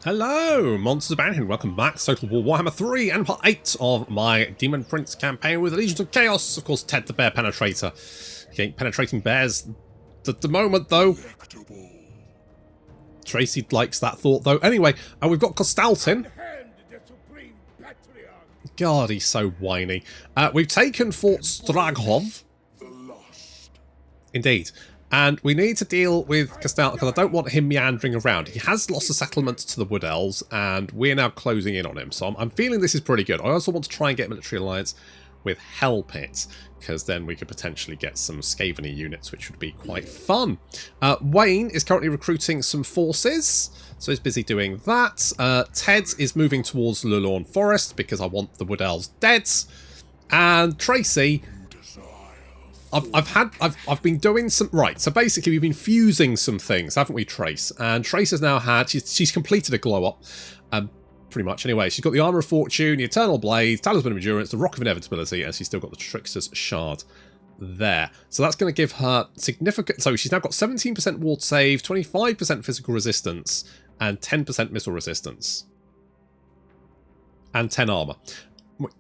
Hello, Monsters Bound and welcome back to Total War Warhammer 3 and part 8 of my Demon Prince campaign with the Legions of Chaos. Of course, Ted the Bear Penetrator. He ain't penetrating bears at the moment, though. Tracy likes that thought, though. Anyway, we've got Kislev In. God, he's so whiny. We've taken Fort Straghov. Indeed. And we need to deal with Kislev because I don't want him meandering around. He has lost a settlement to the Wood Elves, and we're now closing in on him. So I'm feeling this is pretty good. I also want to try and get military alliance with Hell Pit, because then we could potentially get some Scaveny units, which would be quite fun. Wayne is currently recruiting some forces, so he's busy doing that. Ted is moving towards Lulorn Forest because I want the Wood Elves dead. And Tracy, I've been doing some right. So basically, we've been fusing some things, haven't we, Trace? And Trace has now had she's completed a glow up, pretty much. Anyway, she's got the Armour of Fortune, the Eternal Blade, Talisman of Endurance, the Rock of Inevitability, and she's still got the Trickster's Shard there. So that's going to give her significant. So she's now got 17% ward save, 25% physical resistance, and 10% missile resistance, and 10 armor,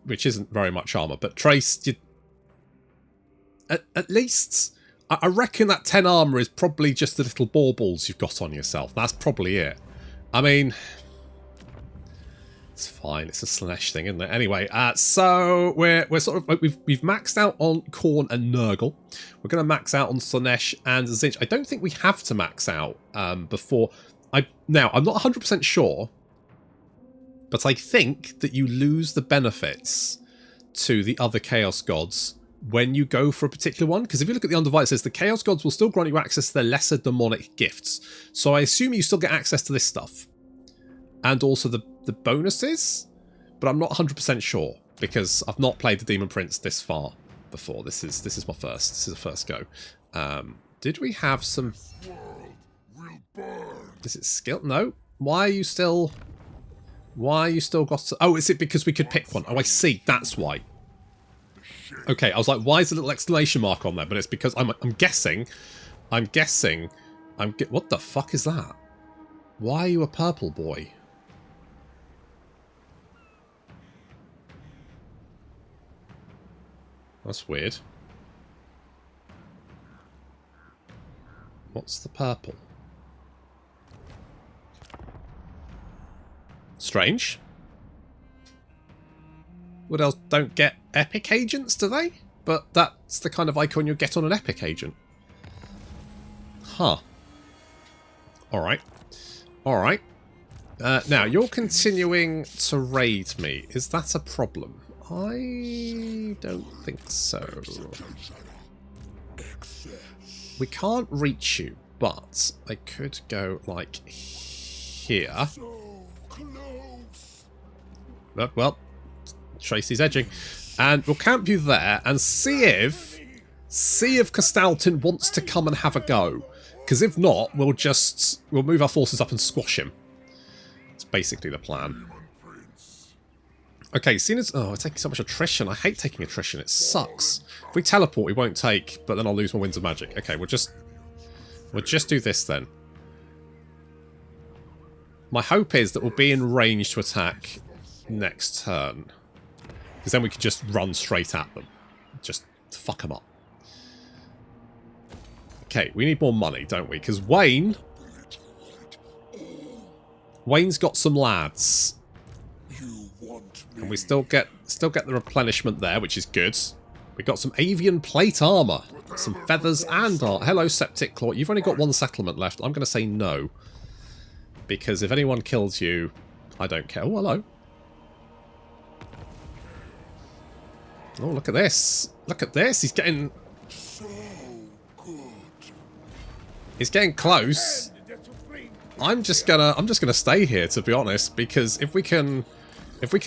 which isn't very much armor. But Trace, At least, I reckon that 10 armour is probably just the little baubles you've got on yourself. That's probably it. I mean, it's fine. It's a Slanesh thing, isn't it? Anyway, so we're sort of we've maxed out on Khorne and Nurgle. We're going to max out on Slanesh and Tzeentch. I don't think we have to max out before. Now I'm not 100% sure, but I think that you lose the benefits to the other Chaos Gods when you go for a particular one, because if you look at the undervite, it says the Chaos Gods will still grant you access to their lesser demonic gifts. So I assume you still get access to this stuff. And also the bonuses, but I'm not 100% sure, because I've not played the Demon Prince this far before. This is my first. This is a first go. Did we have some... Is it skill? No. Why are you still got... Oh, is it because we could pick one? Oh, I see. That's why. Okay, I was like, why is the little exclamation mark on there? But it's because I'm guessing. What the fuck is that? Why are you a purple boy? That's weird. What's the purple? Strange. What else? Don't get epic agents, do they? But that's the kind of icon you'll get on an epic agent. Huh. Alright. Alright. Now, you're continuing to raid me. Is that a problem? I don't think so. We can't reach you, but I could go, like, here. Well, Tracy's edging. And we'll camp you there and see if Kislev In wants to come and have a go. Because if not, we'll move our forces up and squash him. It's basically the plan. Okay, seeing as... Oh, we're taking so much attrition. I hate taking attrition. It sucks. If we teleport, we won't take, but then I'll lose my Winds of Magic. Okay, we'll just do this then. My hope is that we'll be in range to attack next turn. Because then we could just run straight at them. Just fuck them up. Okay, we need more money, don't we? Because Wayne's got some lads. And we still get the replenishment there, which is good. We got some avian plate armor, some feathers and art. Hello, Septic Claw. You've only got one settlement left. I'm going to say no. Because if anyone kills you, I don't care. Oh, hello. Oh, look at this. Look at this. He's getting... He's getting close. I'm just gonna stay here, to be honest, because if we can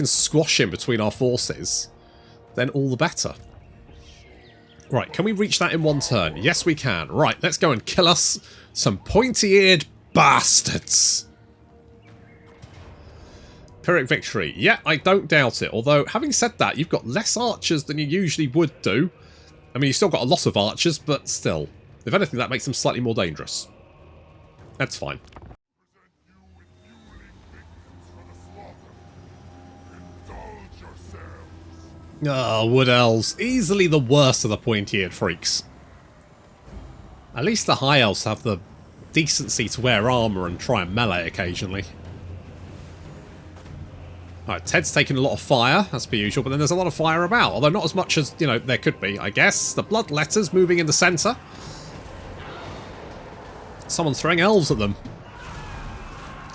squash him between our forces, then all the better. Right, can we reach that in one turn? Yes, we can. Right, let's go and kill us some pointy-eared bastards. Pyrrhic victory. Yeah, I don't doubt it. Although, having said that, you've got less archers than you usually would do. I mean, you've still got a lot of archers, but still. If anything, that makes them slightly more dangerous. That's fine. Oh, Wood Elves. Easily the worst of the pointy-eared freaks. At least the High Elves have the decency to wear armour and try and melee occasionally. Alright, Ted's taking a lot of fire, as per usual, but then there's a lot of fire about, although not as much as, you know, there could be, I guess. The Bloodletters moving in the centre. Someone's throwing elves at them.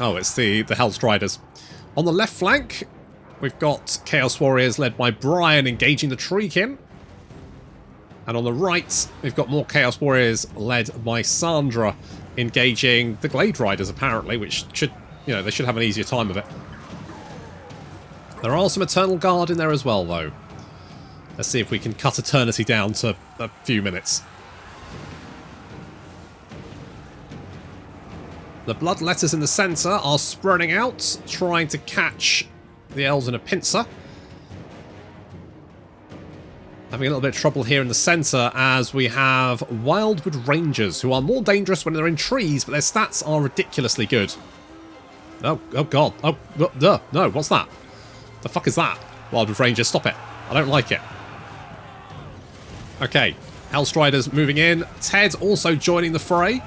Oh, it's the Hellstriders. On the left flank, we've got Chaos Warriors led by Brian engaging the Treekin. And on the right, we've got more Chaos Warriors led by Sandra engaging the Glade Riders, apparently, which should, you know, they should have an easier time of it. There are some Eternal Guard in there as well, though. Let's see if we can cut Eternity down to a few minutes. The Bloodletters in the centre are spreading out, trying to catch the Elves in a pincer. Having a little bit of trouble here in the centre as we have Wildwood Rangers, who are more dangerous when they're in trees, but their stats are ridiculously good. Oh god. Oh, no, what's that? The fuck is that? Wildwood Rangers, stop it. I don't like it. Okay, Hellstriders moving in. Ted also joining the fray.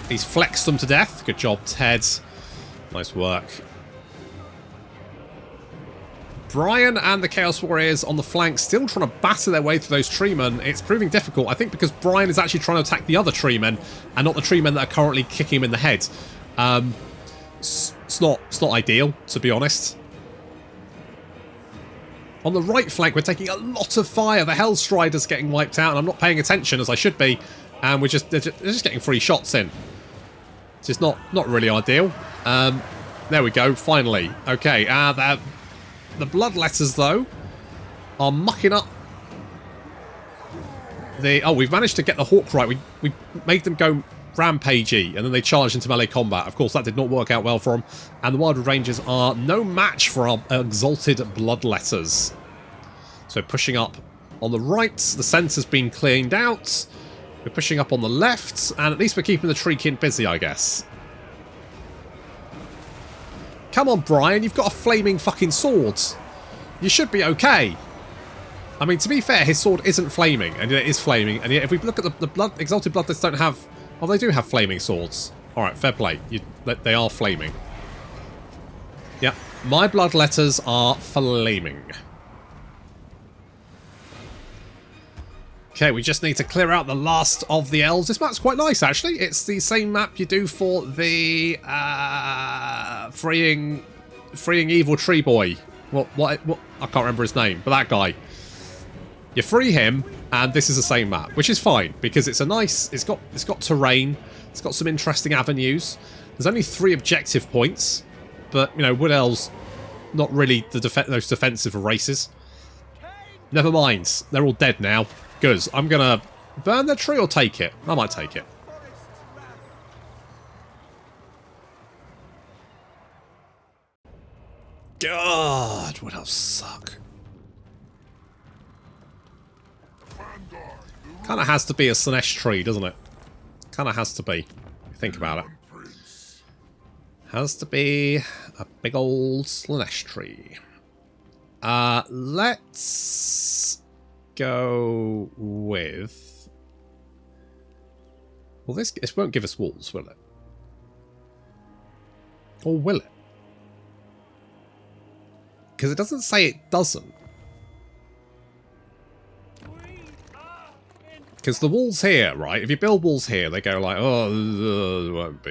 He's flexed them to death. Good job, Ted. Nice work. Brian and the Chaos Warriors on the flank still trying to batter their way through those treemen. It's proving difficult, I think, because Brian is actually trying to attack the other treemen and not the treemen that are currently kicking him in the head. It's not ideal, to be honest. On the right flank, we're taking a lot of fire. The Hellstriders getting wiped out, and I'm not paying attention as I should be. And they're just getting free shots in. It's just not really ideal. There we go, finally. Okay, the Bloodletters, though, are mucking up the... Oh, we've managed to get the Hawk right. We made them go rampagey, and then they charged into melee combat. Of course, that did not work out well for them. And the Wildwood Rangers are no match for our exalted Bloodletters. So pushing up on the right. The centre's been cleaned out. We're pushing up on the left, and at least we're keeping the Treekin busy, I guess. Come on, Brian, you've got a flaming fucking sword. You should be okay. I mean, to be fair, his sword isn't flaming, and it is flaming, and yet if we look at the Exalted Bloodletters don't have... Oh, they do have flaming swords. Alright, fair play. They are flaming. Yep, my Bloodletters are flaming. Okay, we just need to clear out the last of the elves. This map's quite nice, actually. It's the same map you do for the freeing evil tree boy. What? I can't remember his name, but that guy. You free him, and this is the same map, which is fine because it's a nice. It's got terrain. It's got some interesting avenues. There's only 3 objective points, but you know, Wood Elves not really the most defensive of races. Never mind, they're all dead now. Good. I'm gonna burn the tree or take it. I might take it. God, Wood Elves suck. Kind of has to be a Slanesh tree, doesn't it? Kind of has to be. Think about it. Has to be a big old Slanesh tree. Let's go with... Well, this won't give us walls, will it? Or will it? Because it doesn't say it doesn't. Because the walls here, right? If you build walls here, they go like, oh, won't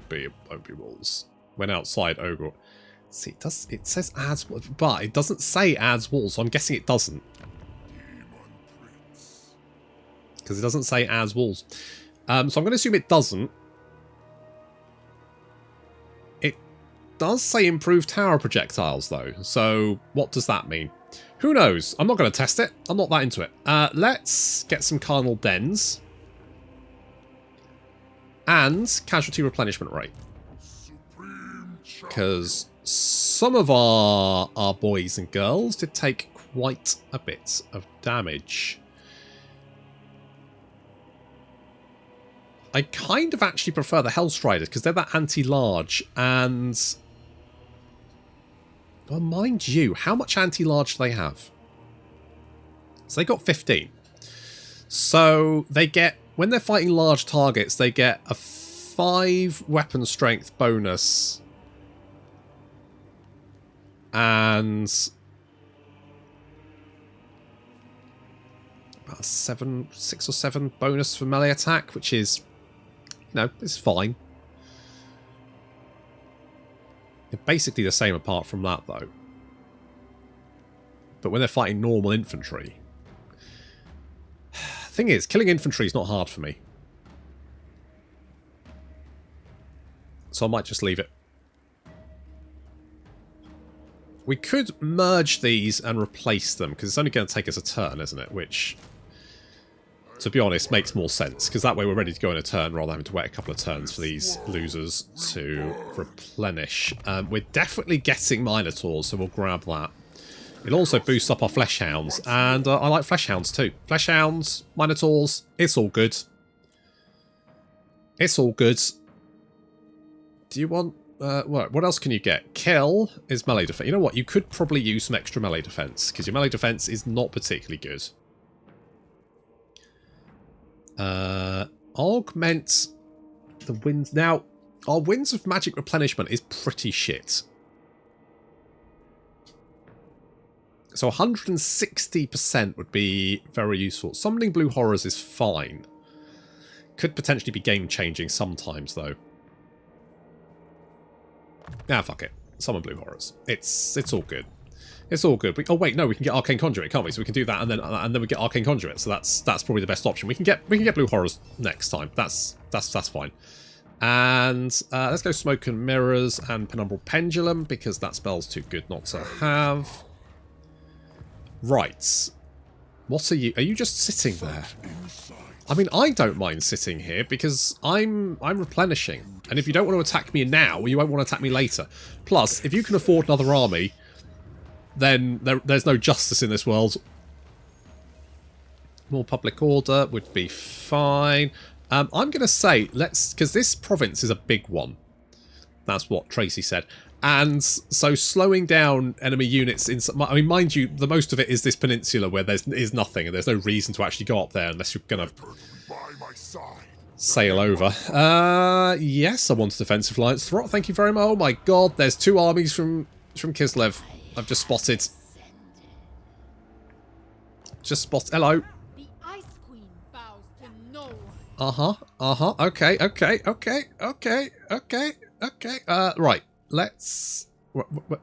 be walls. When outside Ogre. See, it says adds, but it doesn't say adds walls, so I'm guessing it doesn't. Because it doesn't say adds walls. So I'm going to assume it doesn't. It does say improved tower projectiles, though. So what does that mean? Who knows? I'm not going to test it. I'm not that into it. Let's get some carnal dens. And casualty replenishment rate. Because some of our boys and girls did take quite a bit of damage. I kind of actually prefer the Hellstriders because they're that anti-large, and Well, mind you, how much anti-large do they have? So they got 15. So they get, when they're fighting large targets, they get a 5 weapon strength bonus. And about a 6 or 7 bonus for melee attack, which is, you know, it's fine. They're basically the same apart from that, though. But when they're fighting normal infantry... Thing is, killing infantry is not hard for me. So I might just leave it. We could merge these and replace them, because it's only going to take us a turn, isn't it? Which, to be honest, makes more sense, because that way we're ready to go in a turn rather than having to wait a couple of turns for these losers to replenish. We're definitely getting Minotaurs, so we'll grab that. It'll also boost up our Flesh Hounds, and I like Flesh Hounds too. Flesh Hounds, Minotaurs, it's all good. It's all good. Do you want... what else can you get? Kill is melee defense. You know what? You could probably use some extra melee defense, because your melee defense is not particularly good. Augment the winds. Now, our Winds of Magic Replenishment is pretty shit. So 160% would be very useful. Summoning Blue Horrors is fine. Could potentially be game-changing sometimes, though. Ah, fuck it. Summon Blue Horrors. It's all good. It's all good. Oh wait, no, we can get Arcane Conduit, can't we? So we can do that, and then we get Arcane Conduit. So that's probably the best option. We can get Blue Horrors next time. That's fine. And let's go Smoke and Mirrors and Penumbral Pendulum, because that spell's too good not to have. Right. What are you? Are you just sitting there? I mean, I don't mind sitting here because I'm replenishing. And if you don't want to attack me now, you won't want to attack me later. Plus, if you can afford another army, then there's no justice in this world. More public order would be fine. I'm going to say, because this province is a big one. That's what Tracy said. And so slowing down enemy units, I mean, mind you, the most of it is this peninsula where there is nothing, and there's no reason to actually go up there unless you're going to sail over. Yes, I want a defensive alliance. Throt, thank you very much. Oh my god, there's 2 armies from Kislev. I've just spotted. Hello. The Ice Queen bows to no one. Okay. Right. Let's...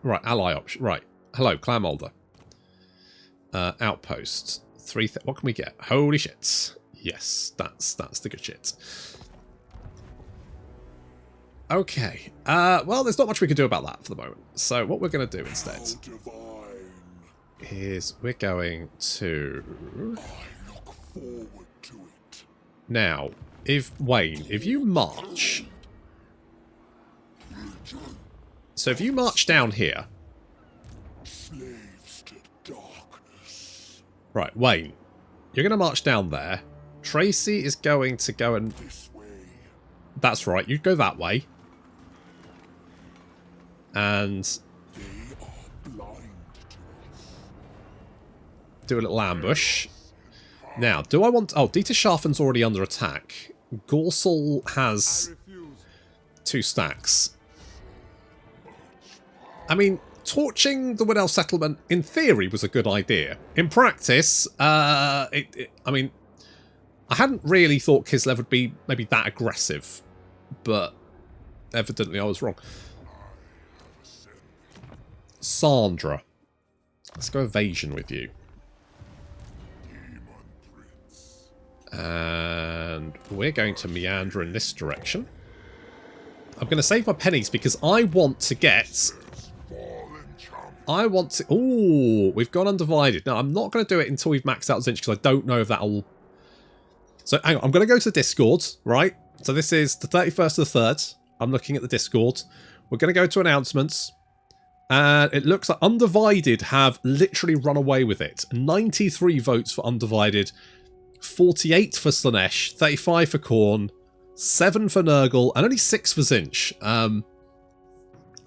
Right, ally option. Right. Hello, Clam Holder. Outpost. 3... What can we get? Holy shit. Yes, that's the good shit. Okay. Well, there's not much we can do about that for the moment. So what we're going to do instead is we're going to... I look forward to it. Now, Wayne, if you march... So if you march down here... Slaves to darkness. Right, Wayne, you're going to march down there. Tracy is going to go and... This way. That's right, you go that way. And... They are blind to us. do a little ambush. Now, do I want... Oh, Dieter Scharfen's already under attack. Gorsel has 2 stacks. I mean, torching the Wood Elf settlement, in theory, was a good idea. In practice, I mean, I hadn't really thought Kislev would be maybe that aggressive, but evidently I was wrong. Sandra. Let's go evasion with you. And we're going to meander in this direction. I'm going to save my pennies because I want to get... Ooh, we've gone undivided. Now, I'm not going to do it until we've maxed out Zinch because I don't know if that'll... So, hang on. I'm going to go to the Discord, right? So this is the 31st of the 3rd. I'm looking at the Discord. We're going to go to announcements. And it looks like Undivided have literally run away with it. 93 votes for Undivided. 48 for Slaanesh. 35 for Khorne. 7 for Nurgle. And only 6 for Zinch.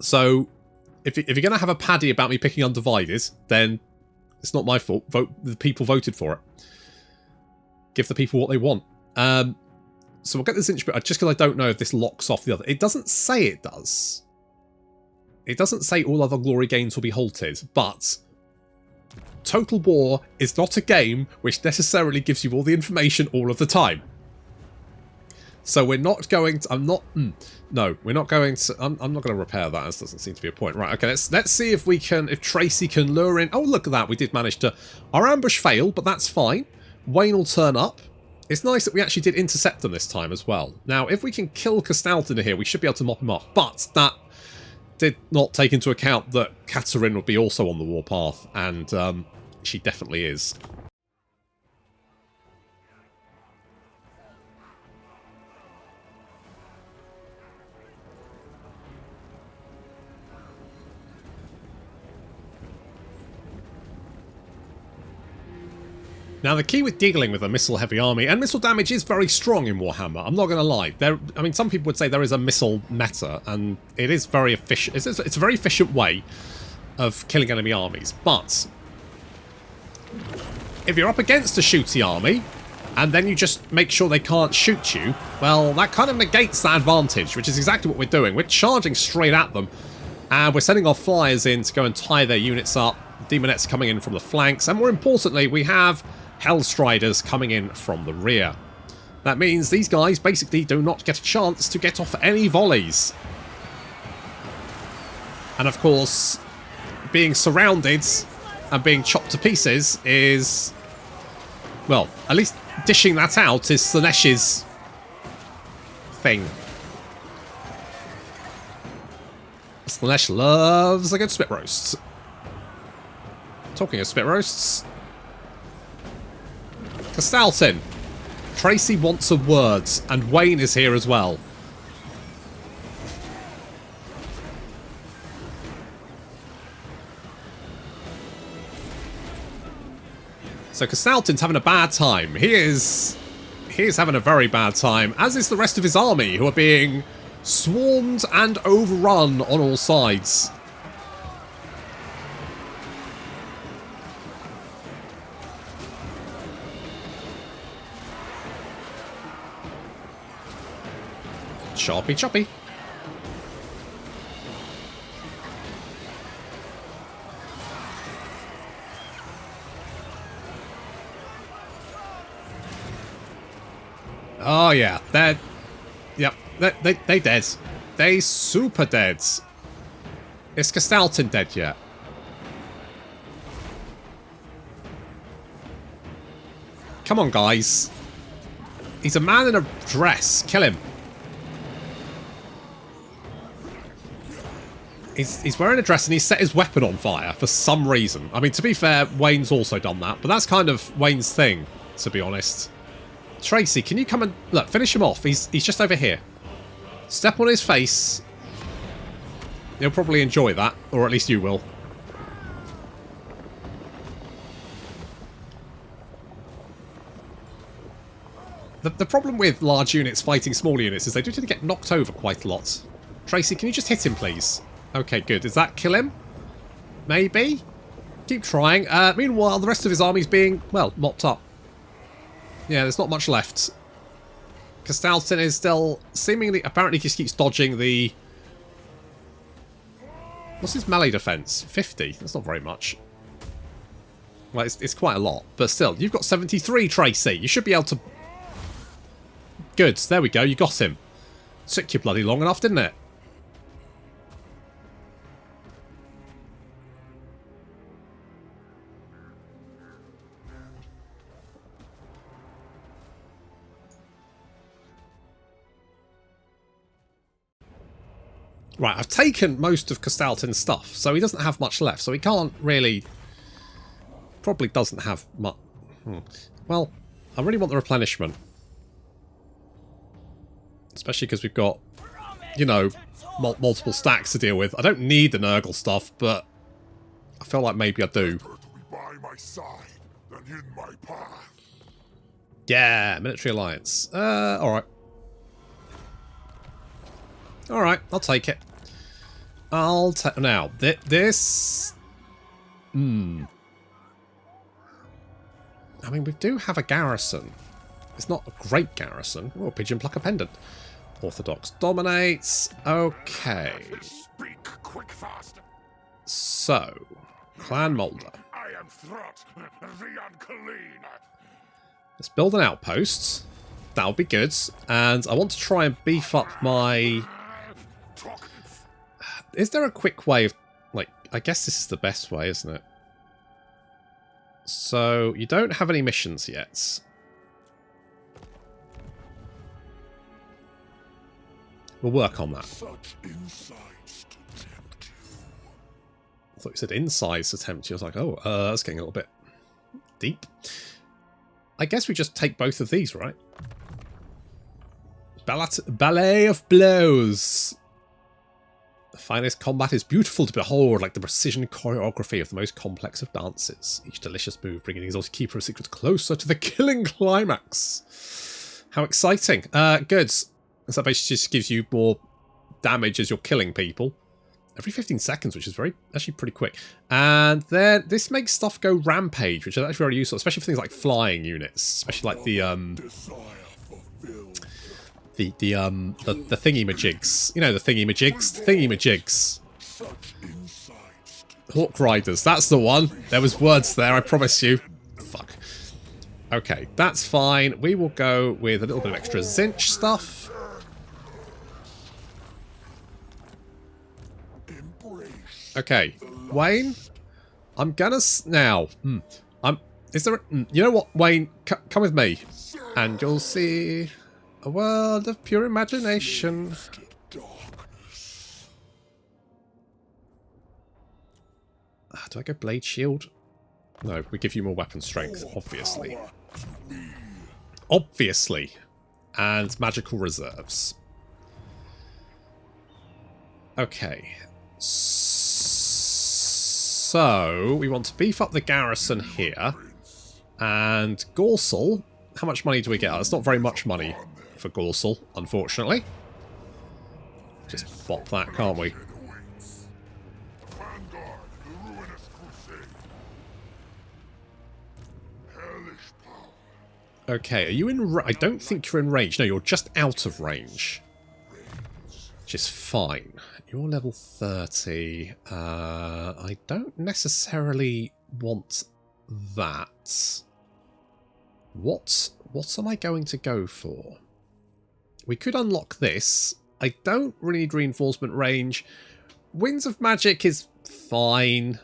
So... if you're going to have a paddy about me picking Undivided, then it's not my fault. The people voted for it. Give the people what they want. So we'll get this inch, but just because I don't know if this locks off the other. It doesn't say it does. It doesn't say all other glory gains will be halted, but Total War is not a game which necessarily gives you all the information all of the time. So we're not going to... no, we're not going to... I'm not going to repair that, as doesn't seem to be a point. Right, okay, let's see if we can... If Tracy can lure in... Oh, look at that, we did manage to... Our ambush failed, but that's fine. Wayne will turn up. It's nice that we actually did intercept them this time as well. Now, if we can kill Castalton here, we should be able to mop him up. But that did not take into account that Katarina would be also on the warpath, and she definitely is. Now, the key with dealing with a missile-heavy army, and missile damage is very strong in Warhammer, I'm not going to lie. I mean, some people would say there is a missile meta, and it is very efficient. It's a very efficient way of killing enemy armies. But if you're up against a shooty army, and then you just make sure they can't shoot you, well, that kind of negates that advantage, which is exactly what we're doing. We're charging straight at them, and we're sending our flyers in to go and tie their units up. Demonettes coming in from the flanks, and more importantly, we have Hellstriders coming in from the rear. That means these guys basically do not get a chance to get off any volleys. And of course, being surrounded and being chopped to pieces is... Well, at least dishing that out is Slanesh's thing. Slanesh loves a good spit roast. Talking of spit roasts... Castalton. Tracy wants a word, and Wayne is here as well. So Castalton's having a bad time. He is having a very bad time, as is the rest of his army, who are being swarmed and overrun on all sides. Choppy choppy. Oh yeah, they're... Yep, they dead. They super dead. Is Castalton dead yet? Come on, guys. He's a man in a dress. Kill him. He's wearing a dress and he's set his weapon on fire for some reason. I mean, to be fair, Wayne's also done that, but that's kind of Wayne's thing, to be honest. Tracy, can you come and... Look, finish him off. He's just over here. Step on his face. He'll probably enjoy that, or at least you will. The problem with large units fighting small units is they do tend to get knocked over quite a lot. Tracy, can you just hit him, please? Okay, good. Does that kill him? Maybe? Keep trying. Meanwhile, the rest of his army's being, well, mopped up. Yeah, there's not much left. Castalton is still seemingly... Apparently just keeps dodging the... What's his melee defense? 50. That's not very much. Well, it's quite a lot. But still, you've got 73, Tracy. You should be able to... Good. There we go. You got him. Took you bloody long enough, didn't it? Right, I've taken most of Castalton's stuff, so he doesn't have much left, so he can't really... Probably doesn't have much... Well, I really want the replenishment. Especially because we've got, you know, multiple stacks to deal with. I don't need the Nurgle stuff, but I feel like maybe I do. Yeah, military alliance. Alright. Alright, I'll take it. Now, this... I mean, we do have a garrison. It's not a great garrison. Oh, Pigeon Plucker Pendant. Orthodox dominates. Okay. Speak quick fast. So, Clan Molder. I am Throt, the unclean. Let's build an outpost. That'll be good. And I want to try and beef up my... Is there a quick way of... Like, I guess this is the best way, isn't it? So, you don't have any missions yet. We'll work on that. Such insights to tempt you. I thought you said insides to tempt you. I was like, oh, that's getting a little bit deep. I guess we just take both of these, right? Ballet of Blows. The finest combat is beautiful to behold, like the precision choreography of the most complex of dances. Each delicious move bringing the exalted keeper of secrets closer to the killing climax. How exciting. Good. So that basically just gives you more damage as you're killing people. Every 15 seconds, which is actually pretty quick. And then this makes stuff go rampage, which is actually very useful, especially for things like flying units. Especially like the thingy-majigs. You know, the thingy-majigs. Hawk Riders, that's the one. There was words there, I promise you. Fuck. Okay, that's fine. We will go with a little bit of extra Zinch stuff. Okay, Wayne, I'm gonna now. Is there? You know what, Wayne? Come with me, and you'll see a world of pure imagination. Do I go Blade Shield? No, we give you more weapon strength, obviously. Obviously, and magical reserves. Okay. So, we want to beef up the garrison here. And Gorsel, how much money do we get? Oh, it's not very much money for Gorsel, unfortunately. Just bop that, can't we? Okay, are you in... I don't think you're in range. No, you're just out of range. Which is fine. You're level 30. I don't necessarily want that. What am I going to go for? We could unlock this. I don't really need reinforcement range. Winds of Magic is fine.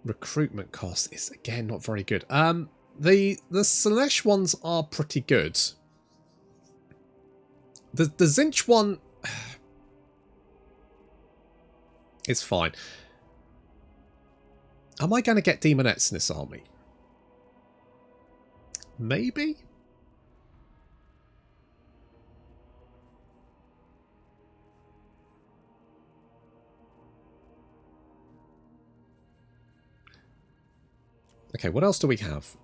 Recruitment cost is again not very good. The Slanesh ones are pretty good. The Zinch one is fine. Am I going to get Demonettes in this army? Maybe? Okay, what else do we have?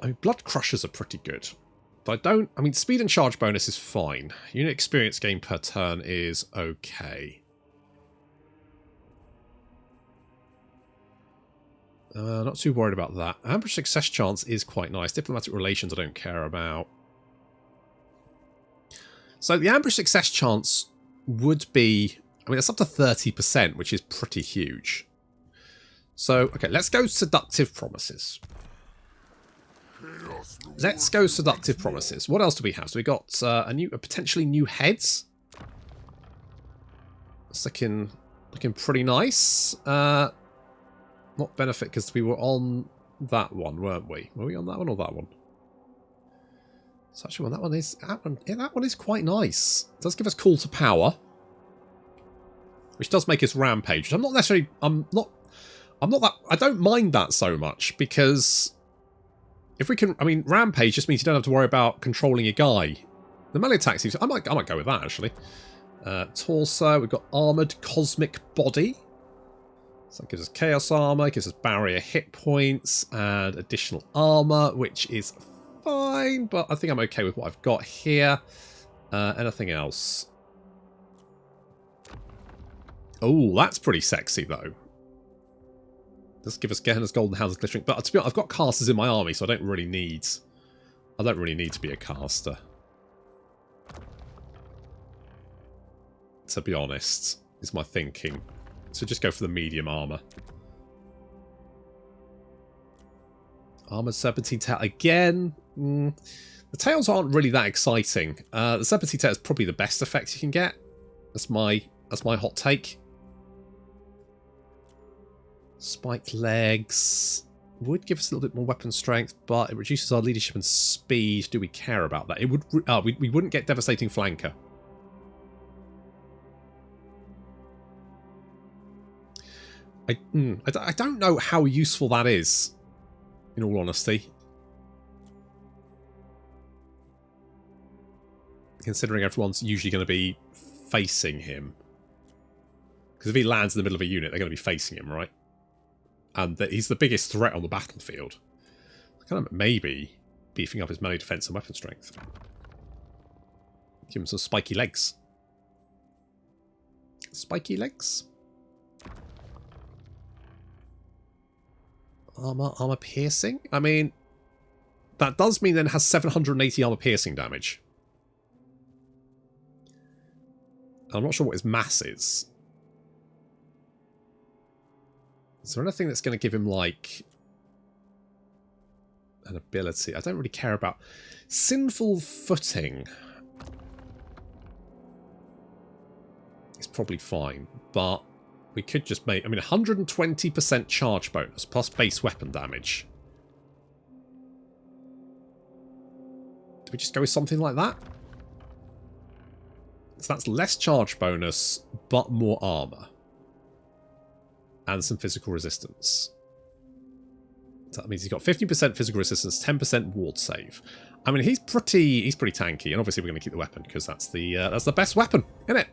I mean, Blood Crushers are pretty good. But I mean, speed and charge bonus is fine. Unit experience gain per turn is okay. Not too worried about that. Ambush success chance is quite nice. Diplomatic relations I don't care about. So the ambush success chance would be... I mean, it's up to 30%, which is pretty huge. So, okay, let's go Seductive Promises. Let's go Seductive Promises. What else do we have? So we got a potentially new heads. It's looking pretty nice. Not benefit because we were on that one, weren't we? Were we on that one or that one? So actually, that one is quite nice. It does give us Call to Power, which does make us Rampage. Which I'm not necessarily. I'm not that. I don't mind that so much because if we can, I mean, Rampage just means you don't have to worry about controlling your guy. The melee attacks, I might go with that actually. Torso, we've got Armored Cosmic Body. So that gives us chaos armor, gives us barrier hit points, and additional armor, which is fine, but I think I'm okay with what I've got here. Anything else? Oh, that's pretty sexy, though. Does give us Gehenna's Golden Houses Glittering. But to be honest, I've got casters in my army, so I don't really need to be a caster. To be honest, is my thinking. So just go for the medium armor. Armored Serpentine Tail again. The tails aren't really that exciting. The Serpentine Tail is probably the best effect you can get. That's my hot take. Spiked legs would give us a little bit more weapon strength, but it reduces our leadership and speed. Do we care about that? It would. We wouldn't get devastating flanker. I don't know how useful that is, in all honesty. Considering everyone's usually going to be facing him. Because if he lands in the middle of a unit, they're going to be facing him, right? And he's the biggest threat on the battlefield. Kind of maybe beefing up his melee defense and weapon strength. Give him some spiky legs. Spiky legs? Armor piercing? I mean, that does mean then it has 780 armor piercing damage. I'm not sure what his mass is. Is there anything that's going to give him, like, an ability? I don't really care about. Sinful Footing is probably fine, but we could just make... I mean, 120% charge bonus plus base weapon damage. Do we just go with something like that? So that's less charge bonus, but more armor. And some physical resistance. So that means he's got 50% physical resistance, 10% ward save. I mean, he's pretty tanky, and obviously we're going to keep the weapon because that's the best weapon, isn't it?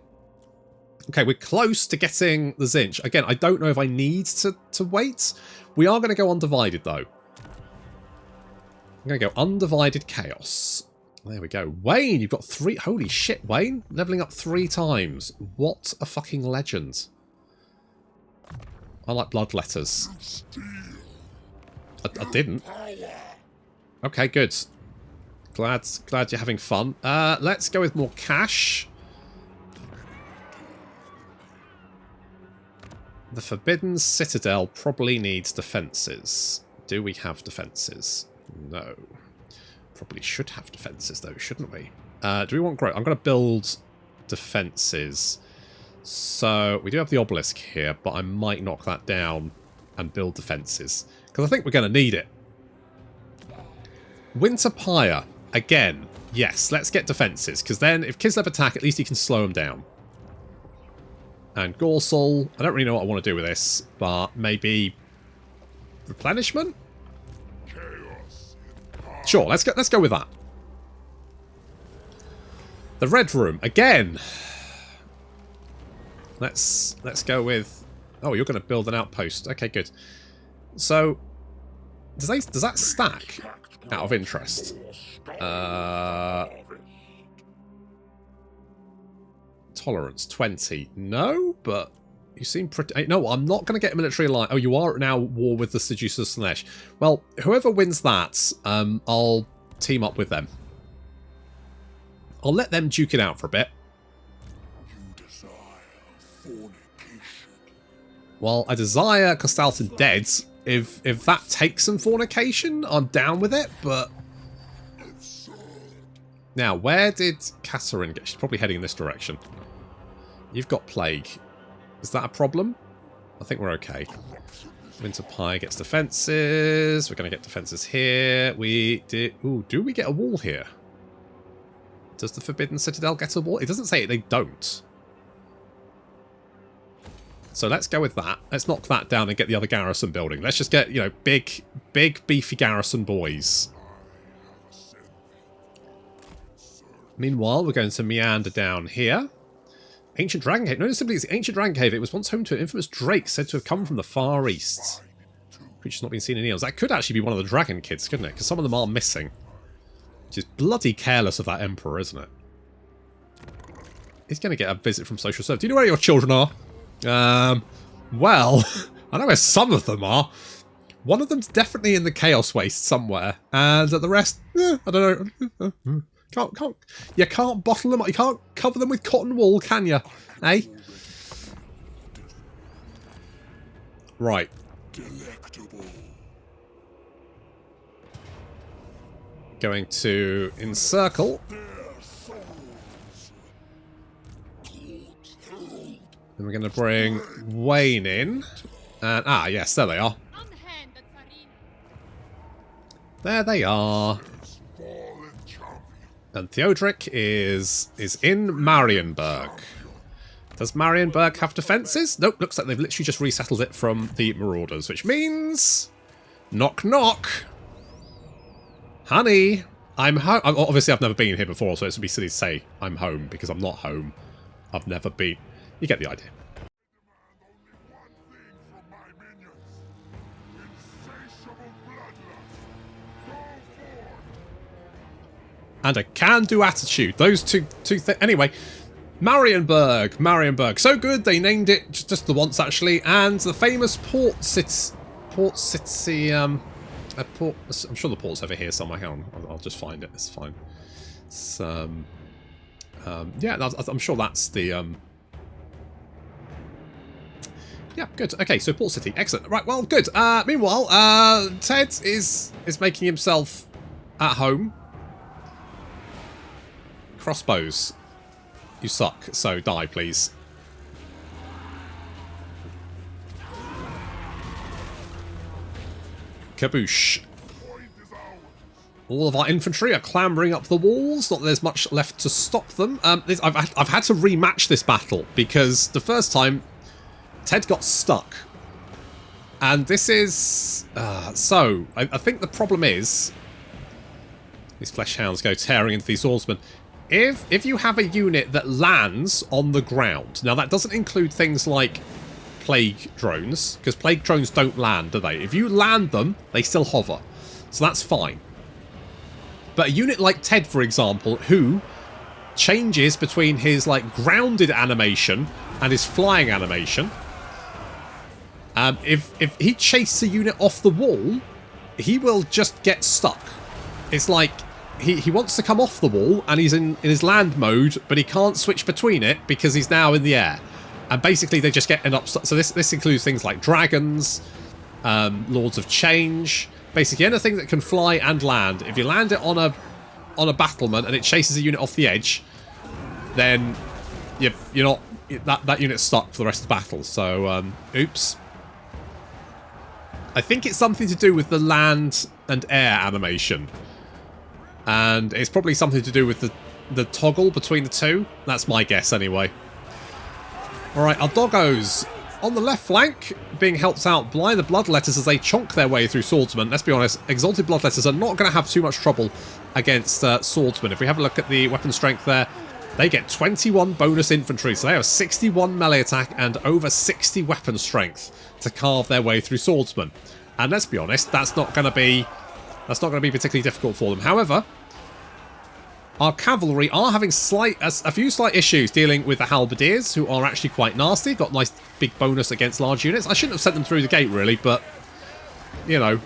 Okay, we're close to getting the Zinch. Again, I don't know if I need to wait. We are going to go undivided, though. I'm going to go undivided chaos. There we go. Wayne, you've got 3... Holy shit, Wayne. Leveling up 3 times. What a fucking legend. I like blood letters. I didn't. Okay, good. Glad you're having fun. Let's go with more cash. The Forbidden Citadel probably needs defences. Do we have defences? No. Probably should have defences though, shouldn't we? Do we want growth? I'm going to build defences. So we do have the obelisk here, but I might knock that down and build defences. Because I think we're going to need it. Winter Pyre. Again, yes, let's get defences. Because then if Kislev attack, at least he can slow them down. And Gorsel. I don't really know what I want to do with this, but maybe replenishment? Sure, let's go with that. The Red Room. Again. Let's go with... Oh, you're going to build an outpost. Okay, good. So, does that stack out of interest? Tolerance 20. No, but you seem pretty... No, I'm not going to get a military alliance. Oh, you are now at war with the Seducer Slanesh. Well, whoever wins that, I'll team up with them. I'll let them duke it out for a bit. Well, I desire Costalton dead. If that takes some fornication, I'm down with it, but... Now, where did Catherine get? She's probably heading in this direction. You've got plague. Is that a problem? I think we're okay. Winter Pie gets defences. We're going to get defences here. We did... Ooh, do we get a wall here? Does the Forbidden Citadel get a wall? It doesn't say it. They don't. So let's go with that. Let's knock that down and get the other garrison building. Let's just get, you know, big, beefy garrison boys. Meanwhile, we're going to meander down here. Ancient Dragon Cave. No, simply it's the Ancient Dragon Cave. It was once home to an infamous drake said to have come from the Far East. Creature's not been seen in eons. That could actually be one of the dragon kids, couldn't it? Because some of them are missing. Which is bloody careless of that Emperor, isn't it? He's going to get a visit from Social Serve. Do you know where your children are? Well, I know where some of them are. One of them's definitely in the Chaos Waste somewhere. And the rest, I don't know. You can't bottle them up. You can't cover them with cotton wool, can you? Eh? Right. Delectable. Going to encircle. Then we're going to bring Wayne in. And, yes, there they are. Unhand the Tsarina. There they are. And Theodoric is in Marienburg. Does Marienburg have defences? Nope, looks like they've literally just resettled it from the Marauders, which means... Knock, knock. Honey, I'm home. Obviously, I've never been here before, so it would be silly to say I'm home, because I'm not home. I've never been. You get the idea. And a can-do attitude. Those two things. Anyway, Marienburg. So good, they named it just the once, actually. And the famous port city, I'm sure the port's over here somewhere. Hang on, I'll just find it. It's fine. It's, yeah, I'm sure that's the, yeah, good. Okay, so Port City. Excellent. Right, well, good. Meanwhile, Ted is making himself at home. Crossbows. You suck, so die, please. Kaboosh. All of our infantry are clambering up the walls. Not that there's much left to stop them. I've had to rematch this battle because the first time Ted got stuck. And this is... so, I think the problem is... These flesh hounds go tearing into these swordsmen. If you have a unit that lands on the ground... Now, that doesn't include things like plague drones, because plague drones don't land, do they? If you land them, they still hover. So that's fine. But a unit like Ted, for example, who changes between his, like, grounded animation and his flying animation... if he chases a unit off the wall, he will just get stuck. It's like he wants to come off the wall and he's in his land mode, but he can't switch between it because he's now in the air. And basically they just get an upset. So this includes things like dragons, Lords of Change, basically anything that can fly and land. If you land it on a battlement and it chases a unit off the edge, then you're not that unit's stuck for the rest of the battle. So oops. I think it's something to do with the land and air animation. And it's probably something to do with the toggle between the two. That's my guess anyway. Alright, our doggos on the left flank being helped out by the Bloodletters as they chonk their way through swordsmen. Let's be honest, Exalted Bloodletters are not going to have too much trouble against swordsmen. If we have a look at the weapon strength there, they get 21 bonus infantry, so they have 61 melee attack and over 60 weapon strength to carve their way through swordsmen. And let's be honest, that's not going to be particularly difficult for them. However, our cavalry are having a few slight issues dealing with the halberdiers, who are actually quite nasty. Got nice big bonus against large units. I shouldn't have sent them through the gate really, but you know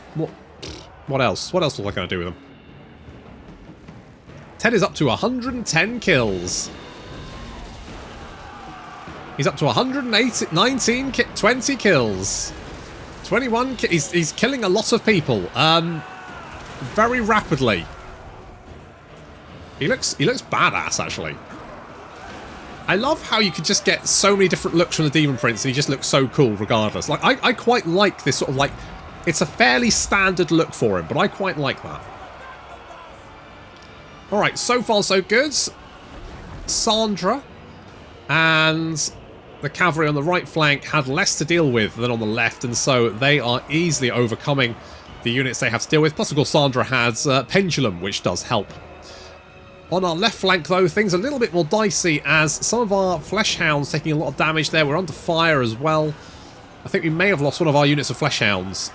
what else? What else was I going to do with them? Ted is up to 110 kills. He's up to 119, 20 kills. 21, he's killing a lot of people. Very rapidly. He looks badass, actually. I love how you could just get so many different looks from the Demon Prince and he just looks so cool regardless. Like, I quite like this sort of like... It's a fairly standard look for him, but I quite like that. Alright, so far so good. Sandra and the cavalry on the right flank had less to deal with than on the left, and so they are easily overcoming the units they have to deal with. Plus, of course, Sandra has Pendulum, which does help. On our left flank, though, things are a little bit more dicey as some of our flesh hounds taking a lot of damage there. We're under fire as well. I think we may have lost one of our units of flesh hounds.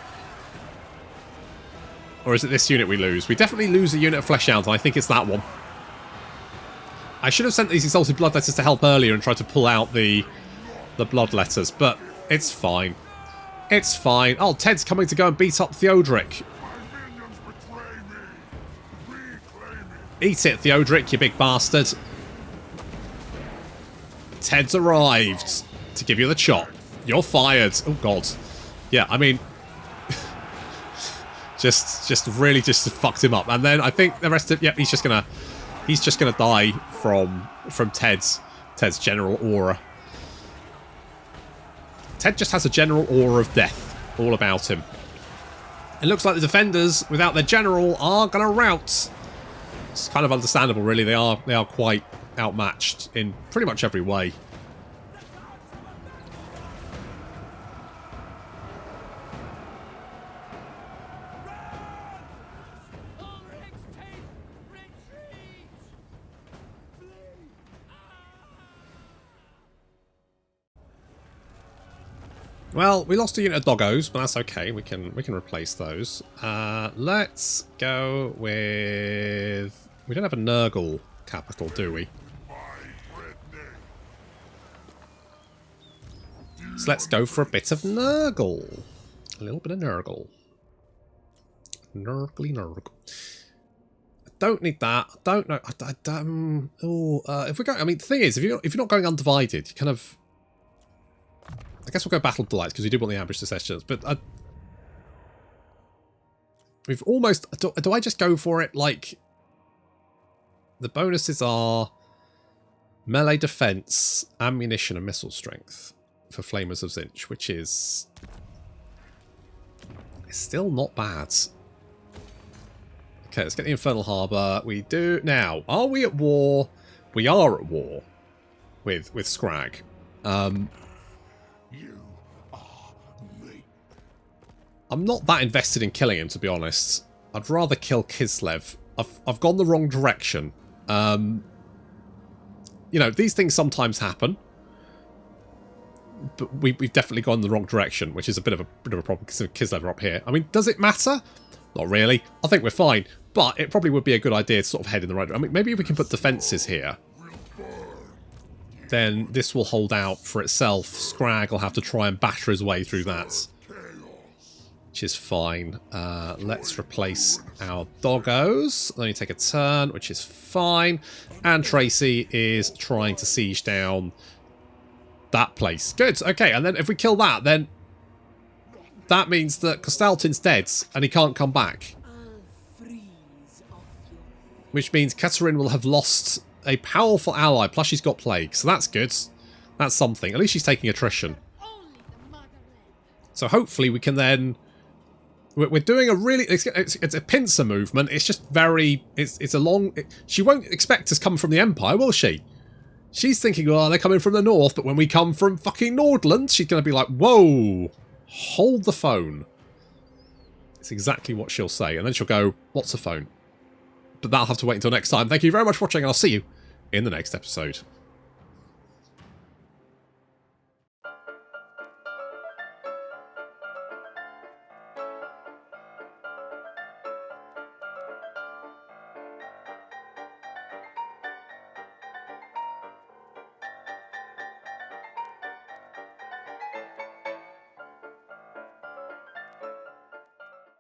Or is it this unit we lose? We definitely lose a unit of flesh hounds, and I think it's that one. I should have sent these Exalted Bloodletters to help earlier and tried to pull out the Bloodletters, but it's fine. It's fine. Oh, Ted's coming to go and beat up Theodoric. Eat it, Theodoric, you big bastard. Ted's arrived to give you the chop. You're fired. Oh, God. Yeah, I mean... just really just fucked him up. And then I think the rest of... Yep, he's just gonna die from Ted's general aura. Ted just has a general aura of death all about him. It looks like the defenders, without their general, are gonna rout. It's kind of understandable, really. They are quite outmatched in pretty much every way. Well, we lost a unit of doggos, but that's okay. We can replace those. Let's go with... We don't have a Nurgle capital, do we? So let's go for a bit of Nurgle. A little bit of Nurgle. Nurgly Nurgle. I don't need that. I don't know. If we're going... I mean, the thing is, if you're not going undivided, you kind of... I guess we'll go Battle Delights because we do want the ambush secessions, but we've almost... Do I just go for it like... The bonuses are melee defense, ammunition and missile strength for Flamers of Zinch, which is still not bad. Okay, let's get the Infernal Harbour. We do... Now, are we at war? We are at war with Scrag. I'm not that invested in killing him, to be honest. I'd rather kill Kislev. I've gone the wrong direction. You know, these things sometimes happen. But we've definitely gone the wrong direction, which is a bit of a problem because Kislev are up here. I mean, does it matter? Not really. I think we're fine. But it probably would be a good idea to sort of head in the right direction. I mean, maybe we can put defences here. Then this will hold out for itself. Scrag will have to try and batter his way through that. Which is fine. Let's replace our doggos. Only take a turn, which is fine. And Tracy is trying to siege down that place. Good. Okay, and then if we kill that, then that means that Kostaltin's dead and he can't come back. Which means Katerin will have lost a powerful ally, plus she's got plague. So that's good. That's something. At least she's taking attrition. So hopefully we can then... We're doing a really... It's a pincer movement. It's just very... It's a long... She won't expect us to come from the Empire, will she? She's thinking, oh, they're coming from the north, but when we come from fucking Nordland, she's going to be like, whoa, hold the phone. It's exactly what she'll say. And then she'll go, what's a phone? But that'll have to wait until next time. Thank you very much for watching, and I'll see you in the next episode.